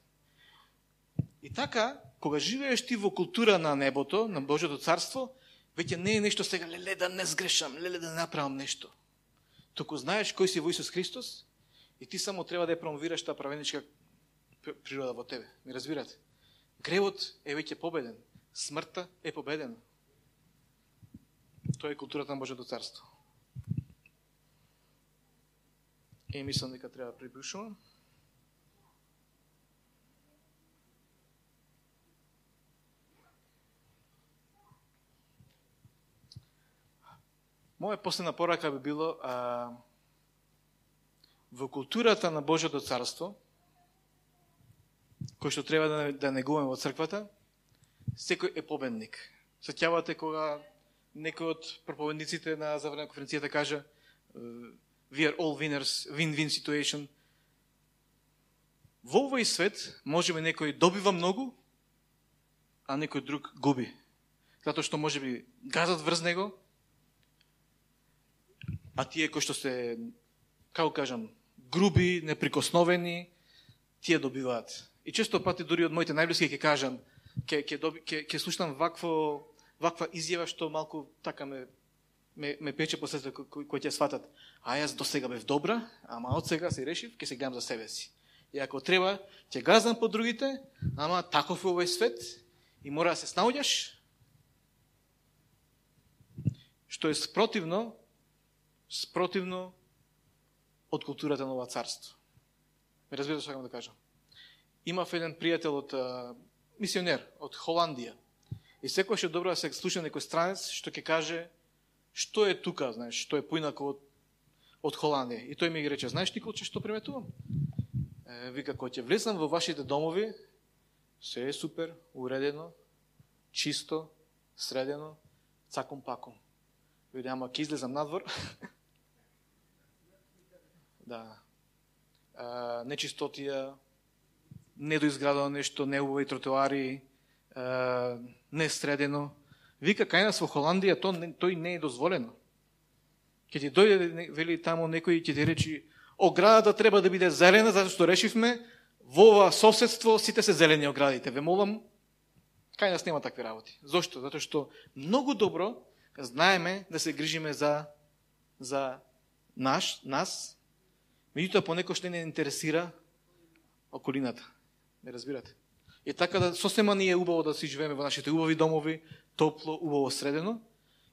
И така, кога живееш ти во култура на небото, на Божјото царство, веќе не е нешто сега, леле да не сгрешам, леле да не направам нешто. Току знаеш кој си во Исус Христос и ти само треба да ја промовираш таа праведничка природа во тебе. Ми разбирате? Гревот е веќе победен. Смртта е победена. Тоа е културата на Божјото царство. И мислам дека треба да приближувам. Моја последна порака би било во културата на Божјото царство, кој што треба да негуваме во црквата, секој е победник. Сеќавате кога некој од проповедниците на заврна конференцијата кажа we are all winners, win-win situation. Во овој свет можеби некој добива многу, а некој друг губи. Затоа што можеби газат врз него, а тие кои што се, како кажам, груби, неприкосновени, тие добиваат. И често пати дури од моите најблиски ќе кажам, ќе слушнам ваква изјава што малку така ме пече после кој ќе сватат. А јас до сега бев добра, ама од сега се решив, ќе се гледам за себе си. И ако треба, ќе газам по другите, ама таков е овој свет и мора да се снаоѓаш, што е спротивно од културата на ова царство. Ме разбирате што сакам да кажам? Имав еден пријател од мисионер од Холандија. И секојаш е добро да се слуша некој странец што ќе каже што е тука, знаеш, што е поинако од Холандија. И тој ми ги рече, знаеш Николче што приметувам? Вика, кога ќе влезам во вашите домови, се е супер, уредено, чисто, средено, цаком-паком. Види, ама ќе излезам надвор. Да. Нечистотија, недоизградено нешто, неубави тротоари, не средено. Вика, кај нас во Холандија тој не е дозволено. Ќе ти дојде, вели таму некој ќе ти речи, оградата треба да биде зелена, затоа што решивме, во ова соседство сите се зелени оградите. Ве молам, кај нас нема такви работи. Зошто? Затоа што многу добро знаеме да се грижиме за нас, меѓутоа понекош не интересира околината. Не разбирате? И така да сосема ни е убаво да си живееме во нашите убави домови, топло, убаво средено,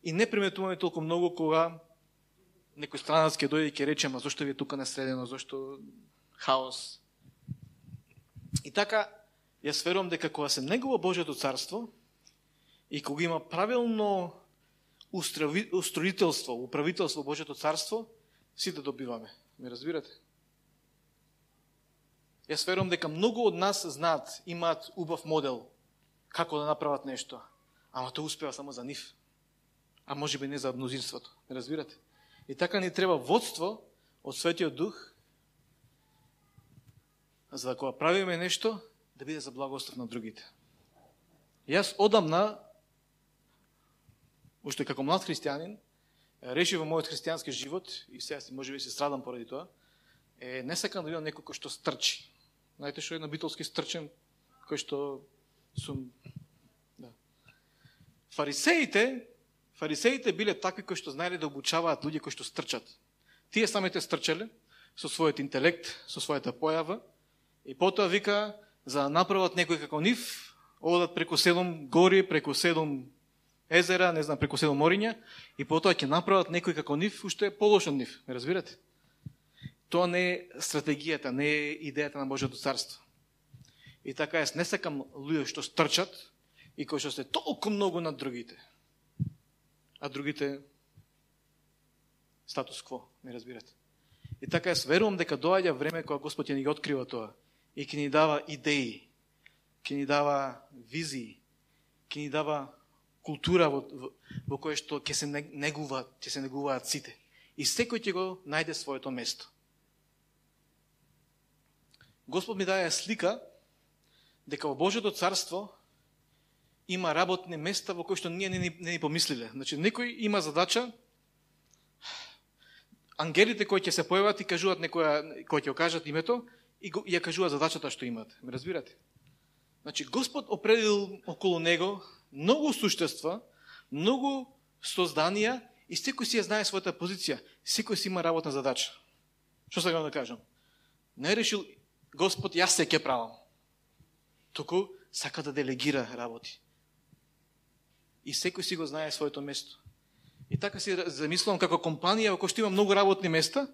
и не приметуваме толку многу кога некој странец ќе дојде и ќе рече, ама зошто ви е тука насредено, зошто хаос. И така, јас верувам дека кога се негува Божјото царство и кога има правилно устроителство, управителство во Божјото царство, сите добиваме. Ме разбирате? Јас верувам дека многу од нас знаат, имаат убав модел како да направат нешто, ама тоа успева само за нив, а може би не за мнозинството. Ме разбирате? И така ни треба водство од Светиот Дух, за да кога правиме нешто, да биде за благослов на другите. Јас одамна, уште како млад христијанин, решив во мојот христијански живот, и сега може би се страдам поради тоа, не сакам да видам некој кој што стрчи. Знаете што е на битолски стрчен, кој што сум... Да. Фарисеите биле такви кои што знаеле да обучаваат луѓе кои што стрчат. Тие самите стрчале со својот интелект, со својата појава, и потоа вика, за да направат некој како нив, одат преку 7 гори, преку 7 езера, не знам, преку 7 мориња, и потоа ќе направат некој како нив, уште полош од нив. Ме разбирате? Тоа не е стратегијата, не е идејата на Божјото царство. И така јас не сакам луѓе што стрчат и кои што се толку многу над другите. А другите статус кво, не разбирате. И така јас верувам дека доаѓа време кога Господ ќе ни ги открива тоа и ќе ни дава идеи, ќе ни дава визии, ќе ни дава култура во која што ќе се негуваат сите. И секој ќе го најде своето место. Господ ми даде слика дека во Божјото царство има работни места во кои што ние не ни помислиле. Значи, некој има задача, ангелите кои ќе се појават и кажуваат кои ќе окажат името и ја кажуваат задачата што имаат. Ме разбирате? Значи, Господ определил околу него многу суштества, многу созданија и секој си ја знае својата позиција. Секој си има работна задача. Што сакам да кажам? Не решил Господ, јас се ќе правам. Туку сака да делегира работи. И секој си го знае своето место. И така си замислувам како компанија во која што има многу работни места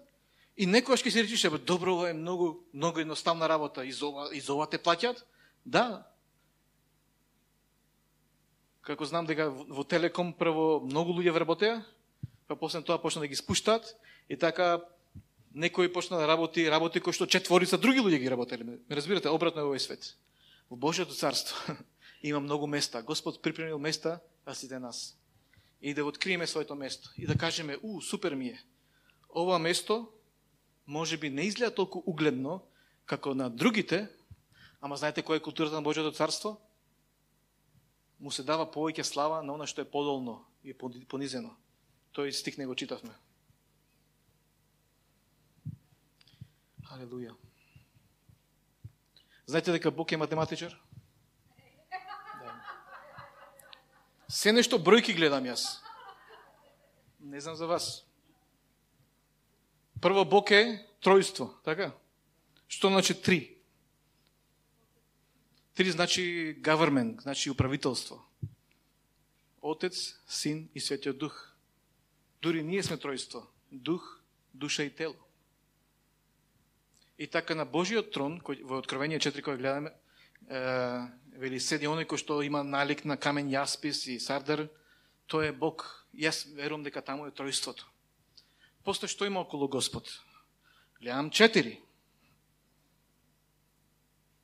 и некојаш ќе си речеш, добро, ова е многу едноставна работа, из ова те плаќаат? Да. Како знам дека во Телеком прво многу луѓе вработеа, па после тоа почна да ги спуштаат и така некој почна да работи кои што четворица други луѓе ги работеле. Ме разбирате, обратно е овој свет. Во Божјото царство има многу места. Господ припремил места за сите нас. И да откриеме своето место. И да кажеме, супер ми е. Ова место може би не изгледа толку угледно како на другите, ама знаете која е културата на Божјото царство? Му се дава повеќе слава на она што е подолно и понизено. Тој стих не го читавме. Халелуја. Знаете дека Бог е математичар? Да. Се нешто бројки гледам јас. Не знам за вас. Прво Бог е тројство, така? Што значи три? Три значи government, значи управителство. Отец, Син и Светиот Дух. Дури ние сме тројство. Дух, душа и тело. И така на Божиот трон, во Откровение 4 кој гледаме, вели седи оној кој што има налик на камен јаспис и сардар, тој е Бог. Јас верувам дека таму е тројството. После што има околу Господ? Гледам 4.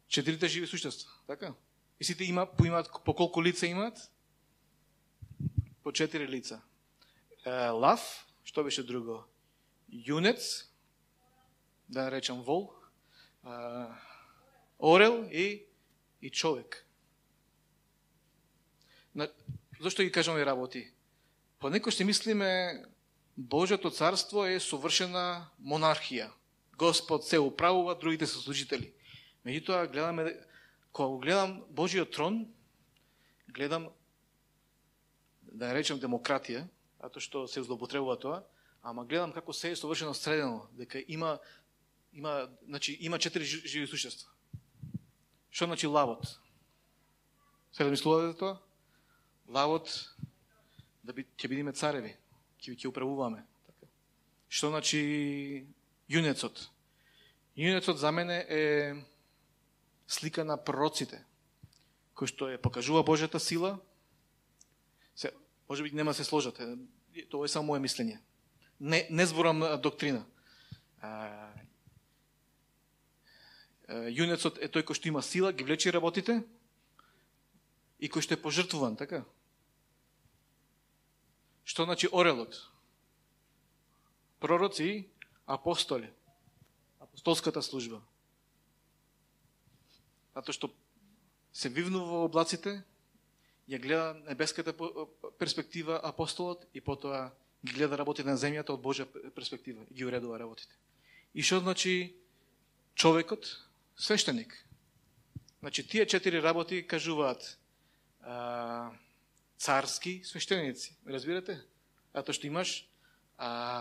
Четирите живи суштества, така? И сите имаат по колку лица имаат? По 4 лица. Лав, што беше друго? Јунец, да речам вол, орел и човек. Зошто ги кажам овие работи? Понекогаш си мислиме Божјото царство е совршена монархија. Господ се управува, другите се служители. Меѓутоа, кога гледам Божиот трон, гледам, да речем, демократија, ато што се злоупотребува тоа, ама гледам како се е совршено средено, дека има 4 живи суштества. Што значи лавот? Се размислувате за тоа? Лавот, ќе бидеме цареви, ќе управуваме. Што значи јунецот? Јунецот за мене е слика на пророците, кој што е покажува Божјата сила. Може би нема се сложате, тоа е само моје мислење. Не зборам доктрина. Јунецот е тој кој што има сила, ги влечи работите и кој што е пожртвуван, така? Што значи орелот? Пророци и апостоли. Апостолската служба. Зато што се вивнува во облаците, ја гледа небеската перспектива апостолот и потоа ги гледа работите на земјата од Божја перспектива и ги уредува работите. И што значи човекот? Свештеник. Значи тие 4 работи кажуваат царски свештеници. Разбирате? Ато што имаш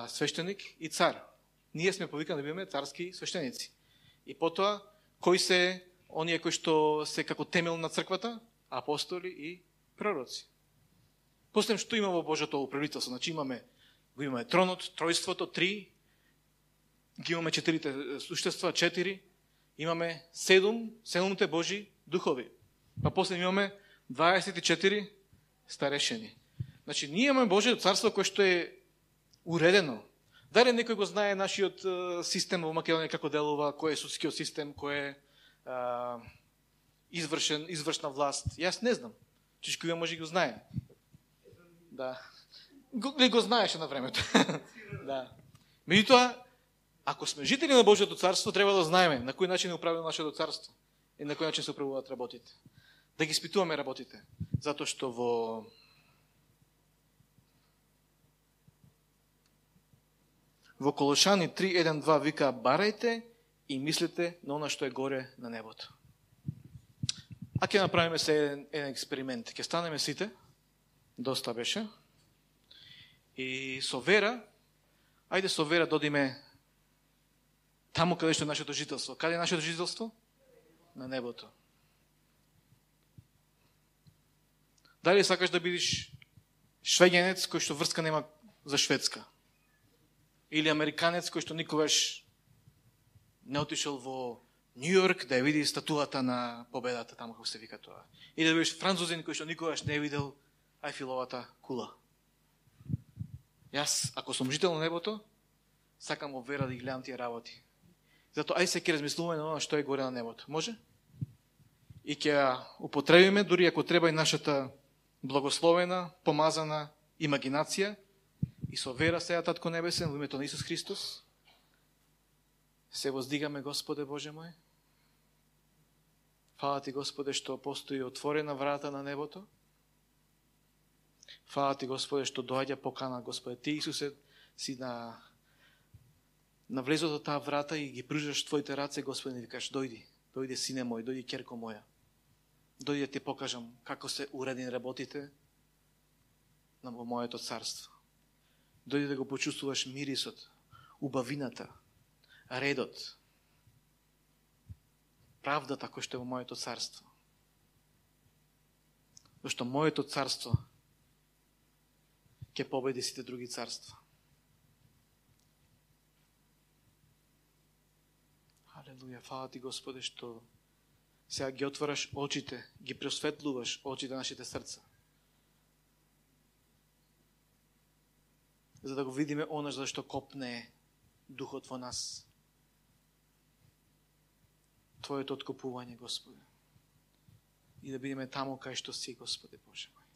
свештеник и цар. Ние сме повикани да бидеме царски свештеници. И потоа, кои се оние кои што се како темел на црквата? Апостоли и пророци. После што има во Божјото управителство? Значи го имаме тронот, тројството, 3, ги имаме 4 суштества, 4, имаме 7 Божи духови. Па после имаме 24 старешени. Значи, ние имаме Божјото царство кое што е уредено. Дали некој го знае нашиот систем во Македонија како делува, кој е судскиот систем, кој е извршна власт? Јас не знам. Чичко може го знае. Да. Го знаеше на времето. Да. Меѓутоа, ако сме жители на Божјото царство, треба да знаеме на кој начин е управено нашето царство и на кој начин се управуваат работите. Да ги испитуваме работите. Затоа што во Колошани 3:1-2 вика: барајте и мислете на она што е горе на небото. А ќе направиме се еден експеримент. Ќе станеме сите, доста беше, и со вера, ајде со вера додиме таму каде што е нашето жителство. Каде е нашето жителство? На небото. Дали сакаш да бидеш швеѓанец кој што врска нема за Шведска? Или американец кој што никогаш не отишел во Њујорк да ја види статуата на победата, таму како се вика тоа. Или да бидеш французин кој што никогаш не видел Ајфиловата кула. Јас, ако сум жител на небото, сакам во вера да ги гледам тие работи. Зато ај се ќе размислуваме на она што е горе на небото. Може? И ќе употребиме, дури ако треба, и нашата благословена, помазана имагинација, и со вера сега, Татко Небесен, во името на Исус Христос, се воздигаме, Господе Боже мој. Фала Ти, Господе, што постои отворена врата на небото. Фала Ти, Господе, што доаѓа покана, Господе. Ти, Исусе, си на влезот од таа врата и ги пружаш Твоите раце, Господи, и викаш: дојди, сине мој, дојди, ќерко моја. Дојди да Ти покажам како се уредени работите, во моето царство. Дојди да го почувствуваш мирисот, убавината, редот, правдата кој што е во моето царство. Зашто моето царство ќе победи сите други царства. Халелуја, фала ти Господе што сега ги отвараш очите, ги просветлуваш очите на нашите срца. За да го видиме оно зашто копне духот во нас. Твоето откупување, Господе. И да бидеме таму кај што си, Господе Боже мој.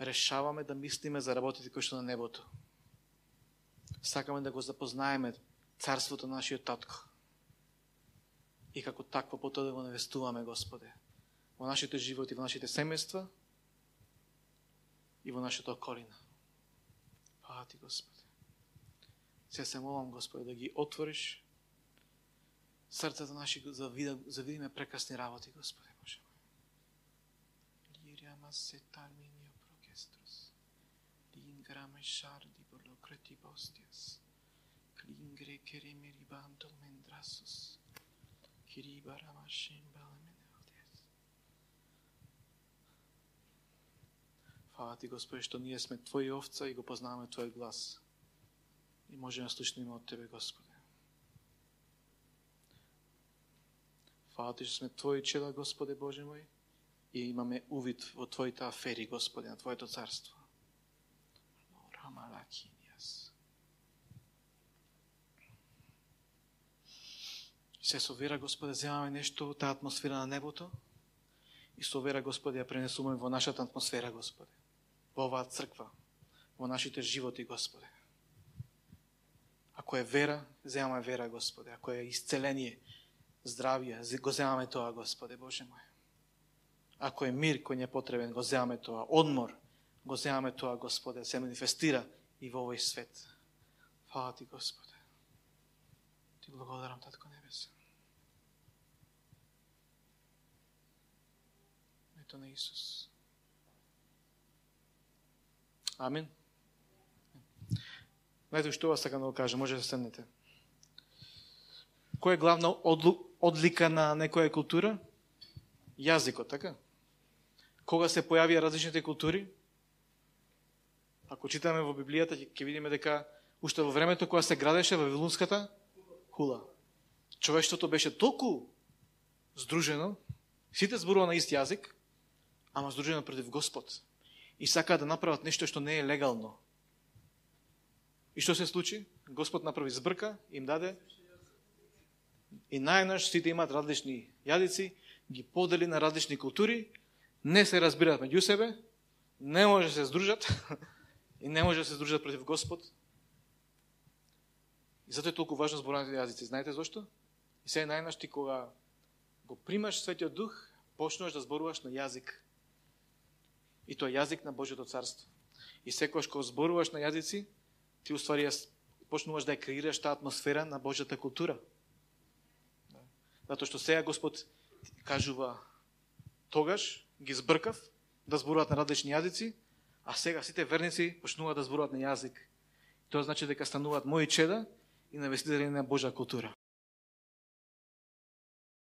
Решаваме да мислиме за работите кои што на небото. Сакаме да го запознаеме царството на нашиот татко. И како такво потоа да го навестуваме, Господе, во нашите животи, во нашите семејства и во нашата околина. Фала ти, Господе. Сега се молам, Господе, да ги отвориш срцата наши за видиме прекрасни работи, Господе Боже мој. Лириама се тарминио прокестрос. Линграме шарди борлокрети бостиас. Клингре керемери бантол мендрасос. Кирибарама шимбала менеодес. Фала ти, Господи, што ние сме Твои овца и го познаваме Твој глас. И можеме да слушнеме од Тебе, Господе. Фала ти што сме Твои чеда, Господе Боже мој, и имаме увид во Твоите афери, Господе, на Твоето царство. Рамалакиниас. Се со вера, Господе, земаме нешто од таа атмосфера на небото и со вера, Господе, ја пренесуваме во нашата атмосфера, Господе. Во оваа црква, во нашите животи, Господе. Ако е вера, земаме вера, Господе. Ако е исцеление, здравие, го земаме тоа, Господе, Боже мој. Ако е мир кој не е потребен, го земаме тоа. Одмор, го земаме тоа, Господе, се манифестира и во овој свет. Фала ти, Господе. Ти благодарам, Татко Небесен. Ето на Исус. Амин. Знаете што вас сакам да го кажа, може да седнете. Која е главна одлика на некоја култура? Јазикот, така? Кога се појавија различните култури? Ако читаме во Библијата, ќе видиме дека уште во времето кога се градеше Вавилонската хула. Човештвото беше толку здружено, сите зборува на ист јазик, ама здружено против Господ. И сакаат да направат нешто што не е легално. И што се случи? Господ направи збрка, им даде и најнаш сите имаат различни јазици, ги подели на различни култури, не се разбираат меѓу себе, не може да се здружат и не може да се здружат против Господ. И затоа е толку важно збораните јазици. Знаете зошто? И сега најнаш ти кога го примаш Светиот Дух, почнуваш да зборуваш на јазик. И тоа е јазик на Божјото царство. И секогаш кога зборуваш на јазици, ти уствари почнуваш да ја креираш таа атмосфера на Божјата култура. Затоа што сега Господ кажува, тогаш ги збркав да зборуваат на различни јазици, а сега сите верници почнуваат да зборуваат на јазик. Тоа значи дека стануваат мои чеда и навестители на Божја култура.